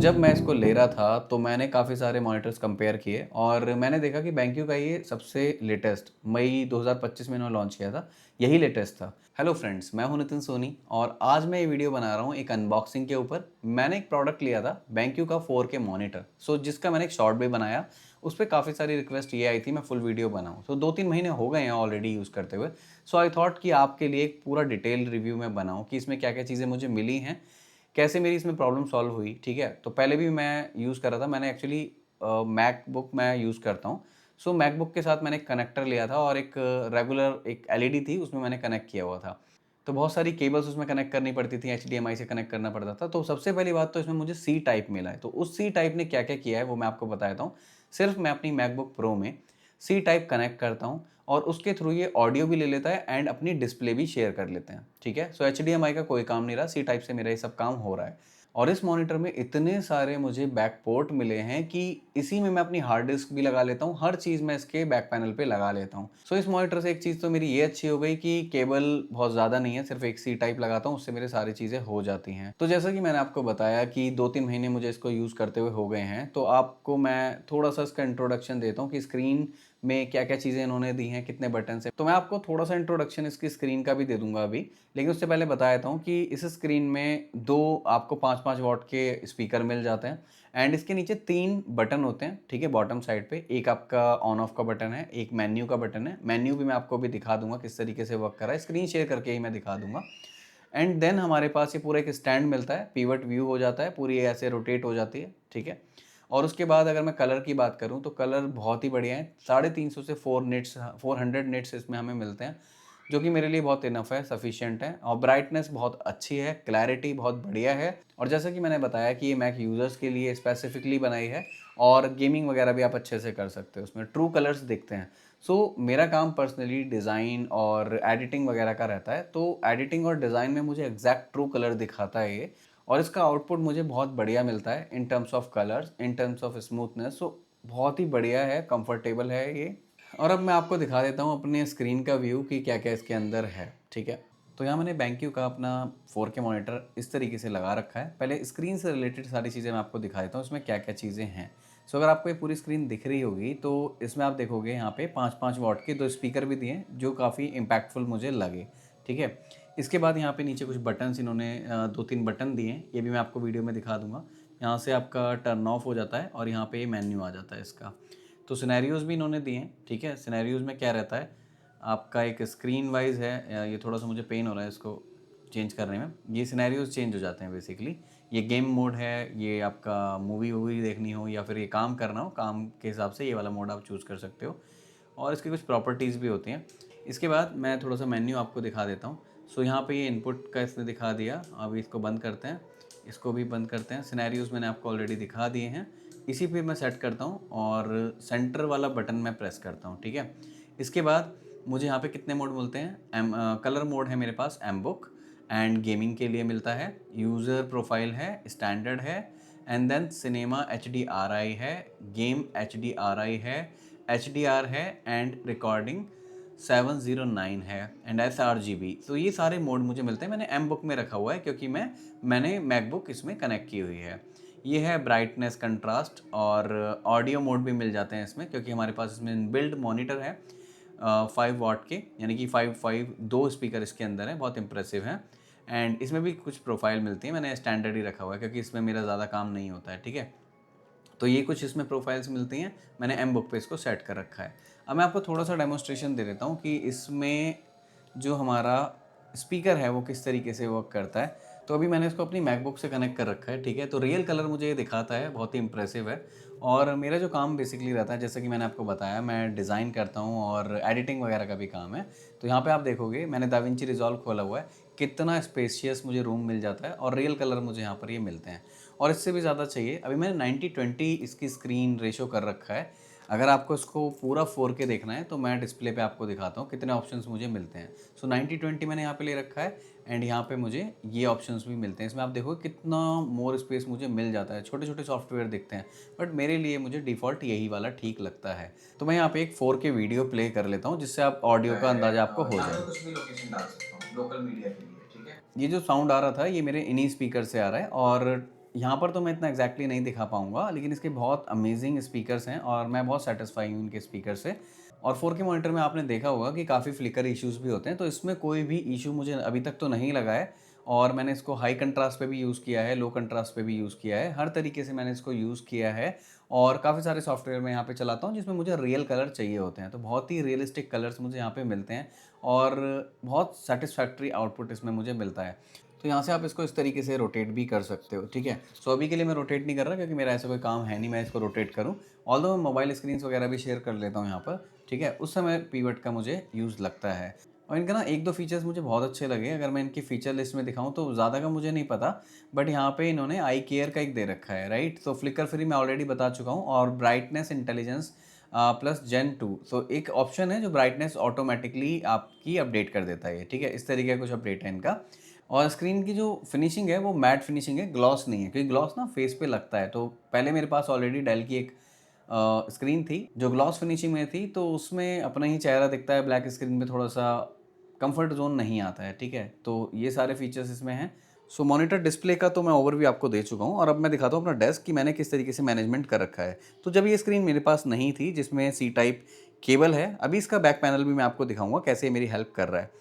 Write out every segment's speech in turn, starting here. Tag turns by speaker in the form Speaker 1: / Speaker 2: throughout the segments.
Speaker 1: जब मैं इसको ले रहा था तो मैंने काफ़ी सारे मॉनिटर्स कंपेयर किए और मैंने देखा कि BenQ का ये सबसे लेटेस्ट मई 2025 में इन्होंने लॉन्च किया था, यही लेटेस्ट था। हेलो फ्रेंड्स, मैं हूं नितिन सोनी और आज मैं ये वीडियो बना रहा हूं एक अनबॉक्सिंग के ऊपर। मैंने एक प्रोडक्ट लिया था BenQ का 4K मॉनिटर, जिसका मैंने एक शॉर्ट भी बनाया। उस पर काफ़ी सारी रिक्वेस्ट ये आई थी मैं फुल वीडियो बनाऊँ। 2-3 महीने हो गए हैं ऑलरेडी यूज़ करते हुए। आई थॉट कि आपके लिए एक पूरा डिटेल रिव्यू मैं बनाऊँ कि इसमें क्या क्या चीज़ें मुझे मिली हैं, कैसे मेरी इसमें प्रॉब्लम सॉल्व हुई। ठीक है, तो पहले भी मैं यूज़ कर रहा था, मैंने एक्चुअली मैकबुक मैं यूज़ करता हूँ। मैकबुक के साथ मैंने एक कनेक्टर लिया था और एक रेगुलर एक एलईडी थी, उसमें मैंने कनेक्ट किया हुआ था। तो बहुत सारी केबल्स उसमें कनेक्ट करनी पड़ती थी, एचडीएमआई से कनेक्ट करना पड़ता था। तो सबसे पहली बात तो इसमें मुझे सी टाइप मिला है। तो उस सी टाइप ने क्या क्या किया है वो मैं आपको बता देता हूँ। सिर्फ मैं अपनी मैकबुक प्रो में सी टाइप कनेक्ट करता हूँ और उसके थ्रू ये ऑडियो भी ले लेता है एंड अपनी डिस्प्ले भी शेयर कर लेते हैं। ठीक है, एचडीएमआई का कोई काम नहीं रहा, सी टाइप से मेरा ये सब काम हो रहा है। और इस मॉनिटर में इतने सारे मुझे बैक पोर्ट मिले हैं कि इसी में मैं अपनी हार्ड डिस्क भी लगा लेता हूँ, हर चीज़ मैं इसके बैक पैनल पे लगा लेता हूँ। इस मॉनिटर से एक चीज़ तो मेरी ये अच्छी हो गई कि केबल बहुत ज़्यादा नहीं है, सिर्फ एक सी टाइप लगाता हूँ, उससे मेरे सारी चीज़ें हो जाती हैं। तो जैसा कि मैंने आपको बताया कि 2-3 महीने मुझे इसको यूज़ करते हुए हो गए हैं, तो आपको मैं थोड़ा सा इसका इंट्रोडक्शन देता हूँ कि स्क्रीन में क्या क्या चीज़ें इन्होंने दी हैं, कितने बटन है। तो मैं आपको थोड़ा सा इंट्रोडक्शन इसकी स्क्रीन का भी दे दूंगा अभी, लेकिन उससे पहले बता देता हूँ कि इस स्क्रीन में दो आपको 5-5 वॉट के स्पीकर मिल जाते हैं एंड इसके नीचे 3 बटन होते हैं। ठीक है, बॉटम साइड पे एक आपका ऑन ऑफ का बटन है, एक मेन्यू का बटन है। मेन्यू भी मैं आपको भी दिखा दूंगा किस तरीके से वर्क कर रहा है, स्क्रीन शेयर करके ही मैं दिखा दूंगा। एंड देन हमारे पास ये पूरा एक स्टैंड मिलता है, पिवट व्यू हो जाता है, पूरी ऐसे रोटेट हो जाती है। ठीक है, और उसके बाद अगर मैं कलर की बात करूं तो कलर बहुत ही बढ़िया है। 350 से 400 निट्स इसमें हमें मिलते हैं, जो कि मेरे लिए बहुत इनफ है, सफिशिएंट है। और ब्राइटनेस बहुत अच्छी है, क्लैरिटी बहुत बढ़िया है। और जैसा कि मैंने बताया कि ये मैक यूज़र्स के लिए स्पेसिफिकली बनाई है और गेमिंग वगैरह भी आप अच्छे से कर सकते हो, उसमें ट्रू कलर्स दिखते हैं। मेरा काम पर्सनली डिज़ाइन और एडिटिंग वगैरह का रहता है, तो एडिटिंग और डिज़ाइन में मुझे एग्जैक्ट ट्रू कलर दिखाता है ये, और इसका आउटपुट मुझे बहुत बढ़िया मिलता है in terms of colours, in terms of smoothness. बहुत ही बढ़िया है, कंफर्टेबल है ये। और अब मैं आपको दिखा देता हूँ अपने स्क्रीन का व्यू कि क्या क्या इसके अंदर है। ठीक है, तो यहाँ मैंने BenQ का अपना 4K मॉनिटर इस तरीके से लगा रखा है। पहले स्क्रीन से रिलेटेड सारी चीज़ें मैं आपको दिखा देता हूँ इसमें क्या क्या चीज़ें हैं। अगर आपको ये पूरी स्क्रीन दिख रही होगी तो इसमें आप देखोगे यहाँ पे 5-5 वॉट के 2 स्पीकर भी दिए हैं, जो काफ़ी इम्पैक्टफुल मुझे लगे। ठीक है, इसके बाद यहाँ पे नीचे कुछ बटन्स इन्होंने 2-3 बटन दिए हैं, ये भी मैं आपको वीडियो में दिखा दूंगा। यहाँ से आपका टर्न ऑफ हो जाता है और यहाँ पे मेन्यू आ जाता है इसका। तो सिनेरियोज़ भी इन्होंने दिए हैं। ठीक है, सिनेरियोज़ में क्या रहता है, आपका एक स्क्रीन वाइज है, ये थोड़ा सा मुझे पेन हो रहा है इसको चेंज करने में। ये सिनेरियोज़ चेंज हो जाते हैं बेसिकली। ये गेम मोड है, ये आपका मूवी वूवी देखनी हो या फिर ये काम करना हो, काम के हिसाब से ये वाला मोड आप चूज़ कर सकते हो। और इसकी कुछ प्रॉपर्टीज़ भी होती हैं। इसके बाद मैं थोड़ा सा मेन्यू आपको दिखा देता हूँ। यहाँ पे ये इनपुट का इसने दिखा दिया। अभी इसको बंद करते हैं, इसको भी बंद करते हैं। सिनेरियोज़ मैंने आपको ऑलरेडी दिखा दिए हैं। इसी पे मैं सेट करता हूँ और सेंटर वाला बटन मैं प्रेस करता हूँ। ठीक है, इसके बाद मुझे यहाँ पे कितने मोड मिलते हैं। कलर मोड है मेरे पास, एम बुक एंड गेमिंग के लिए मिलता है। यूज़र प्रोफाइल है, स्टैंडर्ड है, एंड देन सिनेमा HDRI है, गेम HDRI है, HDR है, एंड रिकॉर्डिंग 709 है, एंड sRGB। ये सारे मोड मुझे मिलते हैं। मैंने एम बुक में रखा हुआ है क्योंकि मैंने मैकबुक इसमें कनेक्ट की हुई है। ये है ब्राइटनेस, कंट्रास्ट और ऑडियो मोड भी मिल जाते हैं इसमें, क्योंकि हमारे पास इसमें बिल्ड मॉनिटर है 5 वॉट के, यानी कि 2 स्पीकर इसके अंदर है, बहुत इंप्रेसिव है। एंड इसमें भी कुछ प्रोफाइल मिलती है, मैंने स्टैंडर्ड ही रखा हुआ है क्योंकि इसमें मेरा ज़्यादा काम नहीं होता है। ठीक है, तो ये कुछ इसमें प्रोफाइल्स मिलती हैं, मैंने एम बुक पे इसको सेट कर रखा है। अब मैं आपको थोड़ा सा डेमोस्ट्रेशन दे देता हूँ कि इसमें जो हमारा स्पीकर है वो किस तरीके से वर्क करता है। तो अभी मैंने इसको अपनी मैकबुक से कनेक्ट कर रखा है। ठीक है, तो रियल कलर मुझे ये दिखाता है, बहुत ही इंप्रेसिव है। और मेरा जो काम बेसिकली रहता है, जैसे कि मैंने आपको बताया, मैं डिज़ाइन करता हूँ और एडिटिंग वगैरह का भी काम है। तो यहाँ पे आप देखोगे मैंने दाविंची रिजॉल्व खोला हुआ है, कितना स्पेशियस मुझे रूम मिल जाता है और रियल कलर मुझे यहाँ पर ये मिलते हैं। और इससे भी ज़्यादा चाहिए, अभी मैंने 90/20 इसकी स्क्रीन रेशो कर रखा है। अगर आपको इसको पूरा 4K देखना है तो मैं डिस्प्ले पे आपको दिखाता हूँ कितने ऑप्शंस मुझे मिलते हैं। 90/20 मैंने यहाँ पे ले रखा है एंड यहाँ पे मुझे ये ऑप्शंस भी मिलते हैं। इसमें आप देखो कितना मोर स्पेस मुझे मिल जाता है, छोटे छोटे सॉफ्टवेयर दिखते हैं, बट मेरे लिए मुझे डिफ़ॉल्ट यही वाला ठीक लगता है। तो मैं यहाँ पे एक 4K वीडियो प्ले कर लेता हूँ जिससे आप ऑडियो का अंदाज़ा आपको हो जाए। कुछ भी लोकेशन डाल सकता हूँ लोकल मीडिया के लिए। ठीक है, ये जो साउंड आ रहा था ये मेरे इन्हीं स्पीकर से आ रहा है और यहाँ पर तो मैं इतना एग्जैक्टली नहीं दिखा पाऊँगा, लेकिन इसके बहुत अमेजिंग स्पीकर्स हैं और मैं बहुत सैटिस्फाई हूँ इनके स्पीकर से। और 4K मॉनिटर में आपने देखा होगा कि काफ़ी फ्लिकर इश्यूज़ भी होते हैं, तो इसमें कोई भी इश्यू मुझे अभी तक तो नहीं लगा है। और मैंने इसको हाई कंट्रास्ट पे भी यूज़ किया है, लो कंट्रास्ट पे भी यूज़ किया है, हर तरीके से मैंने इसको यूज़ किया है। और काफ़ी सारे सॉफ्टवेयर मैं यहाँ पे चलाता हूँ जिसमें मुझे रियल कलर चाहिए होते हैं, तो बहुत ही रियलिस्टिक कलर्स मुझे यहाँ पे मिलते हैं और बहुत सैटिस्फैक्टरी आउटपुट इसमें मुझे मिलता है। तो यहाँ से आप इसको इस तरीके से रोटेट भी कर सकते हो, ठीक है। सो अभी के लिए मैं रोटेट नहीं कर रहा क्योंकि मेरा ऐसा कोई काम है नहीं मैं इसको रोटेट करूँ। ऑल्दो मैं मोबाइल स्क्रीन्स वगैरह भी शेयर कर लेता हूँ यहाँ पर, ठीक है, उस समय पीवट का मुझे यूज़ लगता है। और इनका ना 1-2 फीचर्स मुझे बहुत अच्छे लगे, अगर मैं इनकी फीचर लिस्ट में दिखाऊँ तो ज़्यादा का मुझे नहीं पता, बट यहाँ पे इन्होंने आई केयर का एक दे रखा है, राइट। तो फ्लिकर फ्री मैं ऑलरेडी बता चुका हूँ, और ब्राइटनेस इंटेलिजेंस प्लस जेन 2। सो एक ऑप्शन है जो ब्राइटनेस ऑटोमेटिकली आपकी अपडेट कर देता है, ठीक है, इस तरीके का कुछ अपडेट है इनका। और स्क्रीन की जो फिनिशिंग है वो मैट फिनिशिंग है, ग्लॉस नहीं है, क्योंकि ग्लॉस ना फेस पे लगता है। तो पहले मेरे पास ऑलरेडी डेल की एक स्क्रीन थी जो ग्लॉस फिनिशिंग में थी, तो उसमें अपना ही चेहरा दिखता है ब्लैक स्क्रीन में, थोड़ा सा कंफर्ट जोन नहीं आता है, ठीक है। तो ये सारे फीचर्स इसमें हैं। सो मॉनिटर डिस्प्ले का तो मैं ओवरव्यू आपको दे चुका हूँ, और अब मैं दिखाता हूँ अपना डेस्क कि मैंने किस तरीके से मैनेजमेंट कर रखा है। तो जब ये स्क्रीन मेरे पास नहीं थी जिसमें सी टाइप केबल है, अभी इसका बैक पैनल भी मैं आपको दिखाऊंगा कैसे मेरी हेल्प कर रहा है।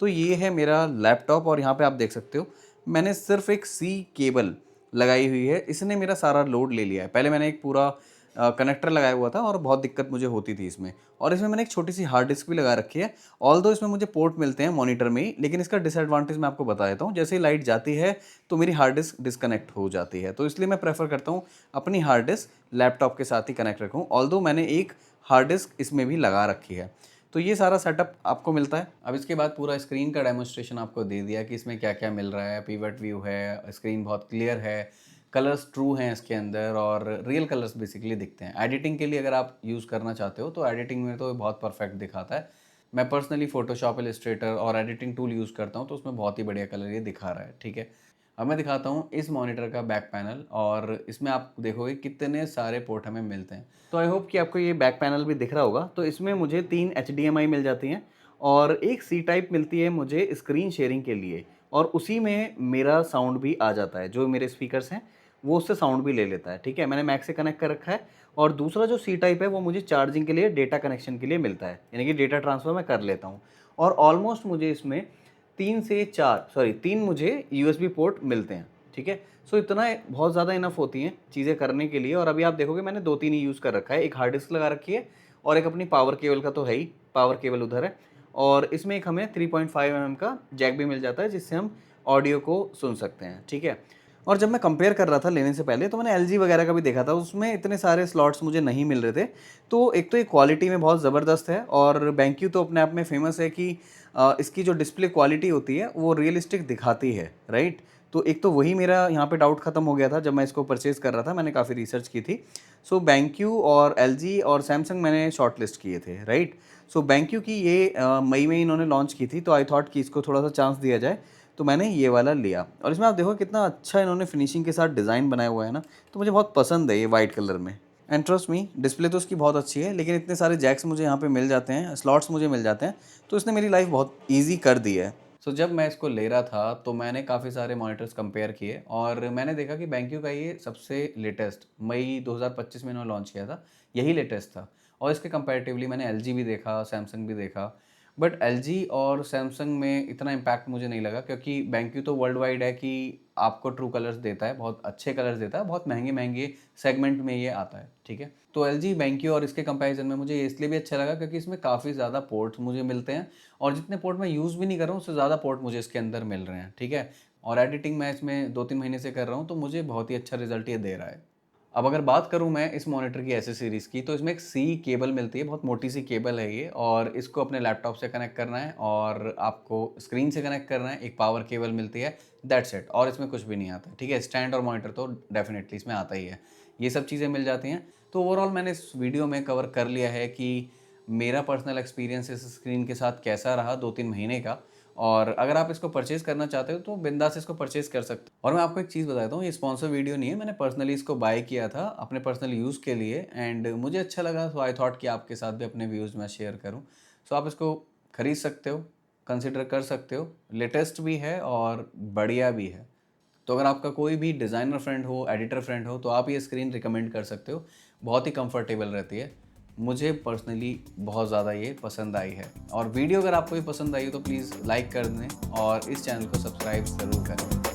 Speaker 1: तो ये है मेरा लैपटॉप, और यहाँ पे आप देख सकते हो मैंने सिर्फ एक सी केबल लगाई हुई है, इसने मेरा सारा लोड ले लिया है। पहले मैंने एक पूरा कनेक्टर लगाया हुआ था और बहुत दिक्कत मुझे होती थी इसमें, और इसमें मैंने एक छोटी सी हार्ड डिस्क भी लगा रखी है। ऑल्दो इसमें मुझे पोर्ट मिलते हैं मॉनिटर में ही, लेकिन इसका डिसएडवांटेज मैं आपको बता देता हूँ। जैसे ही लाइट जाती है तो मेरी हार्ड डिस्क डिस्कनेक्ट हो जाती है, तो इसलिए मैं प्रेफर करता हूँ अपनी हार्ड डिस्क लैपटॉप के साथ ही कनेक्ट रखूँ। ऑल्दो मैंने एक हार्ड डिस्क इसमें भी लगा रखी है। तो ये सारा सेटअप आपको मिलता है। अब इसके बाद पूरा स्क्रीन का डेमोस्ट्रेशन आपको दे दिया कि इसमें क्या क्या मिल रहा है। पिवट व्यू है, स्क्रीन बहुत क्लियर है, कलर्स ट्रू हैं इसके अंदर, और रियल कलर्स बेसिकली दिखते हैं। एडिटिंग के लिए अगर आप यूज़ करना चाहते हो तो एडिटिंग में तो बहुत परफेक्ट दिखाता है। मैं पर्सनली फोटोशॉप, इलस्ट्रेटर और एडिटिंग टूल यूज़ करता हूँ, तो उसमें बहुत ही बढ़िया कलर ये दिखा रहा है, ठीक है। अब मैं दिखाता हूँ इस मॉनिटर का बैक पैनल, और इसमें आप देखोगे कितने सारे पोर्ट हमें मिलते हैं। तो आई होप कि आपको ये बैक पैनल भी दिख रहा होगा। तो इसमें मुझे 3 HDMI मिल जाती हैं, और एक सी टाइप मिलती है मुझे स्क्रीन शेयरिंग के लिए, और उसी में मेरा साउंड भी आ जाता है। जो मेरे स्पीकर्स हैं वो उससे साउंड भी ले लेता है, ठीक है। मैंने मैक से कनेक्ट कर रखा है। और दूसरा जो सी टाइप है वो मुझे चार्जिंग के लिए, डेटा कनेक्शन के लिए मिलता है, यानी कि डेटा ट्रांसफ़र मैं कर लेता हूँ। और ऑलमोस्ट मुझे इसमें 3 मुझे USB पोर्ट मिलते हैं, ठीक है। सो इतना बहुत ज़्यादा इनफ होती हैं चीज़ें करने के लिए। और अभी आप देखोगे मैंने 2-3 ही यूज़ कर रखा है। एक हार्ड डिस्क लगा रखी है, और एक अपनी पावर केबल का तो है ही, पावर केबल उधर है। और इसमें एक हमें 3.5 mm का जैक भी मिल जाता है, जिससे हम ऑडियो को सुन सकते हैं, ठीक है। और जब मैं कंपेयर कर रहा था लेने से पहले, तो मैंने LG वगैरह का भी देखा था, उसमें इतने सारे स्लॉट्स मुझे नहीं मिल रहे थे। तो एक तो ये क्वालिटी में बहुत ज़बरदस्त है, और BenQ तो अपने आप में फ़ेमस है कि इसकी जो डिस्प्ले क्वालिटी होती है वो रियलिस्टिक दिखाती है, राइट। तो एक तो वही मेरा यहाँ पे डाउट ख़त्म हो गया था जब मैं इसको परचेज़ कर रहा था, मैंने काफ़ी रिसर्च की थी। सो BenQ और LG और सैमसंग मैंने शॉर्ट लिस्ट किए थे, राइट। सो BenQ की ये मई में इन्होंने लॉन्च की थी, तो आई थॉट कि इसको थोड़ा सा चांस दिया जाए, तो मैंने ये वाला लिया। और इसमें आप देखो कितना अच्छा इन्होंने फिनिशिंग के साथ डिज़ाइन बनाया हुआ है ना, तो मुझे बहुत पसंद है ये वाइट कलर में। एंड ट्रस्ट मी, डिस्प्ले तो उसकी बहुत अच्छी है, लेकिन इतने सारे जैक्स मुझे यहाँ पे मिल जाते हैं, स्लॉट्स मुझे मिल जाते हैं, तो इसने मेरी लाइफ बहुत ईजी कर दी है। सो जब मैं इसको ले रहा था तो मैंने काफ़ी सारे मॉनिटर्स कंपेयर किए, और मैंने देखा कि BenQ का ये सबसे लेटेस्ट मई 2025 में इन्होंने लॉन्च किया था, यही लेटेस्ट था। और इसके कंपैरेटिवली मैंने LG भी देखा, सैमसंग भी देखा, बट LG और सैमसंग में इतना इम्पैक्ट मुझे नहीं लगा, क्योंकि BenQ तो वर्ल्ड वाइड है कि आपको ट्रू कलर्स देता है, बहुत अच्छे कलर्स देता है, बहुत महंगे महंगे सेगमेंट में ये आता है, ठीक है। तो LG, BenQ और इसके कंपैरिजन में मुझे ये इसलिए भी अच्छा लगा क्योंकि इसमें काफ़ी ज़्यादा पोर्ट्स मुझे मिलते हैं, और जितने पोर्ट मैं यूज़ भी नहीं कर रहा हूँ उससे ज़्यादा पोर्ट मुझे इसके अंदर मिल रहे हैं, ठीक है। और एडिटिंग मैं इसमें 2-3 महीने से कर रहा हूँ, तो मुझे बहुत ही अच्छा रिजल्ट ये दे रहा है। अब अगर बात करूँ मैं इस मॉनिटर की एसेसरीज़ की, तो इसमें एक सी केबल मिलती है, बहुत मोटी सी केबल है ये, और इसको अपने लैपटॉप से कनेक्ट करना है और आपको स्क्रीन से कनेक्ट करना है। एक पावर केबल मिलती है, दैट्स इट, और इसमें कुछ भी नहीं आता, ठीक है। स्टैंड और मॉनिटर तो डेफिनेटली इसमें आता ही है, ये सब चीज़ें मिल जाती हैं। तो ओवरऑल मैंने इस वीडियो में कवर कर लिया है कि मेरा पर्सनल एक्सपीरियंस इस स्क्रीन के साथ कैसा रहा 2-3 महीने का। और अगर आप इसको परचेज़ करना चाहते हो तो बिंदास इसको परचेज़ कर सकते हो। और मैं आपको एक चीज़ बताता हूँ, ये स्पॉन्सर वीडियो नहीं है, मैंने पर्सनली इसको बाय किया था अपने पर्सनल यूज़ के लिए, एंड मुझे अच्छा लगा, सो आई थॉट कि आपके साथ भी अपने व्यूज़ मैं शेयर करूँ। सो आप इसको खरीद सकते हो, कंसिडर कर सकते हो, लेटेस्ट भी है और बढ़िया भी है। तो अगर आपका कोई भी डिज़ाइनर फ्रेंड हो, एडिटर फ्रेंड हो, तो आप ये स्क्रीन रिकमेंड कर सकते हो। बहुत ही कंफर्टेबल रहती है। मुझे पर्सनली बहुत ज़्यादा ये पसंद आई है। और वीडियो अगर आपको ये पसंद आई हो तो प्लीज़ लाइक कर दें और इस चैनल को सब्सक्राइब ज़रूर करें।